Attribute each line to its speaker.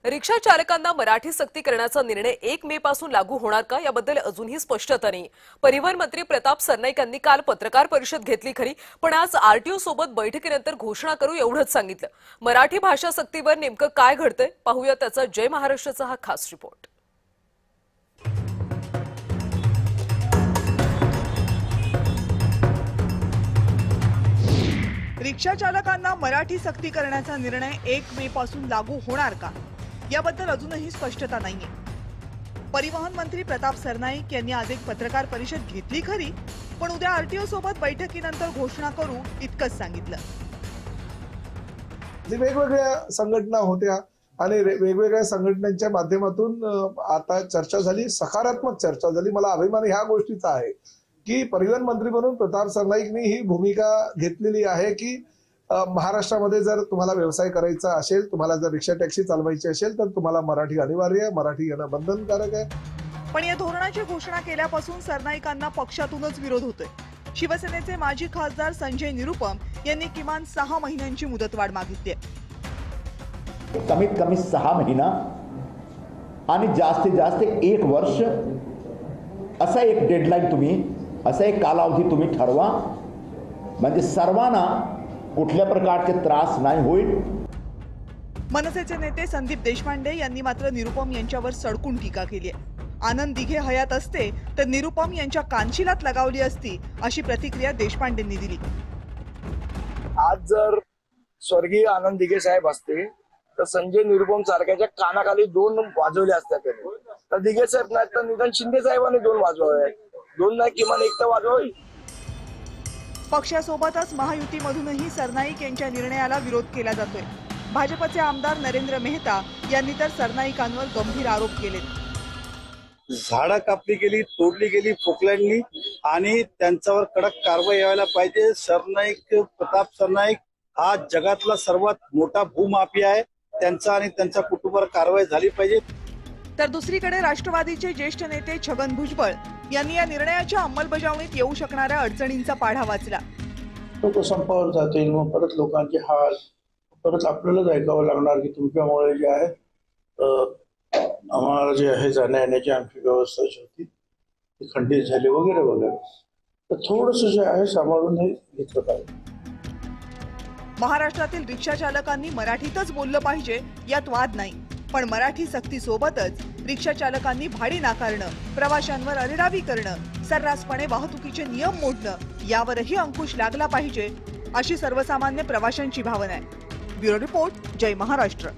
Speaker 1: रिक्षा चालकांना मराठी सक्ती करण्याचा निर्णय 1 मे पासून लागू होणार का याबद्दल अजूनही स्पष्टता नाही। परिवहन मंत्री प्रताप सरनाईक यांनी काल पत्रकार परिषद घेतली खरी, पण आज आरटीओ सोबत बैठकीनंतर घोषणा करू एवढंच सांगितलं। मराठी भाषा सक्तीवर नेमकं काय घडतंय पाहूया त्याचा जय महाराष्ट्राचा हा खास रिपोर्ट।
Speaker 2: रिक्षा चालकांना मराठी सक्ती करण्याचा निर्णय 1 मे पासून लागू होणार का याबद्दल अजूनही स्पष्टता नाहीये। परिवहन मंत्री प्रताप सरनाईक यांनी आज एक पत्रकार परिषद घेतली खरी, पण उद्या आरटीओ सोबत बैठकीनंतर घोषणा करू इतकंच सांगितलं।
Speaker 3: वेगवेगळ्या संघटना होत्या आणि वेगवेगळ्या संघटनांच्या माध्यमातून आता चर्चा झाली, सकारात्मक चर्चा झाली। मला अभिमान ह्या गोष्टीचा आहे की परिवहन मंत्री म्हणून प्रताप सरनाईकनी ही भूमिका घेतलेली आहे की महाराष्ट्रामध्ये जर तुम्हाला व्यवसाय करायचा असेल, तुम्हाला जर रिक्षा टॅक्सी चालवायची असेल तर तुम्हाला मराठी अनिवार्य आहे, मराठी येणं बंधनकारक आहे।
Speaker 2: पण या धोरणाची घोषणा केल्यापासून सरनाईकांना पक्षातूनच विरोध होतोय। शिवसेनेचे माजी खासदार संजय निरुपम यांनी किमान 6 महिन्यांची मुदतवाढ मागितली आहे।
Speaker 4: कमीत कमी 6 महिना आणि जास्तीत जास्त 1 वर्ष असा एक डेडलाईन तुम्ही, असा एक कालावधी तुम्ही ठरवा, म्हणजे सर्वांना कुठल्या प्रकारचे त्रास नाही होईल।
Speaker 2: मनसेचे नेते संदीप देशपांडे यांनी मात्र निरुपम यांच्यावर सडकून टीका केली आहे। आनंद दिघे हयात असते तर निरुपम यांच्या कानशिलात लगावली असती, अशी प्रतिक्रिया देशपांडेंनी दिली।
Speaker 5: आज जर स्वर्गीय आनंद दिघे साहेब असते तर संजय निरुपम सारख्याच्या कानाखाली 2 वाजवले असतात त्यांनी, तर दिघे साहेब नाही तर निदान शिंदे साहेबांनी 2 वाजवावे, 2 नाही किमान 1 तर वाजवावी।
Speaker 2: पक्षासोबतच महायुतीमधूनही सरनाईक यांच्या निर्णयाला विरोध केला जातोय। भाजपचे आमदार नरेंद्र मेहता यांनी तर सरनाईकांवर गंभीर आरोप केलेत।
Speaker 6: झाडं कापली गेली, तोडली गेली फोकलँडनी आणि त्यांच्यावर कडक कारवाई व्हायला पाहिजे। सरनाईक, प्रताप सरनाईक हा जगातला सर्वात मोठा भूमाफिया आहे, त्यांचा आणि त्यांच्या कुटुंबावर कारवाई झाली पाहिजे।
Speaker 2: तर दुसरीकडे राष्ट्रवादीचे ज्येष्ठ नेते छगन भुजबळ यांनी या निर्णयाच्या अंमलबजावणीत येऊ शकणाऱ्या अडचणींचा पाढा वाचला।
Speaker 7: लोक संपावर जातील, मग परत लोकांचे हाल, परत आपल्यालाच ऐकावं लागणार की तुमच्यामुळे जे आहे आम्हाला जे आहे जाण्या येण्याची आमची व्यवस्था जी होती ती खंडित झाली वगैरे वगैरे। तर थोडंसं जे आहे सांभाळून हे घेतलं पाहिजे।
Speaker 2: महाराष्ट्रातील रिक्षा चालकांनी मराठीतच बोललं पाहिजे यात वाद नाही, पण मराठी सक्ती सोबतच रिक्षा चालकांनी भाडे नाकारणं, प्रवाशांवर अरेरावी करणं, सर्रासपणे वाहतुकीचे नियम मोडणं यावरही अंकुश लागला पाहिजे, अशी सर्वसामान्य प्रवाशांची भावना आहे। ब्युरो रिपोर्ट, जय महाराष्ट्र।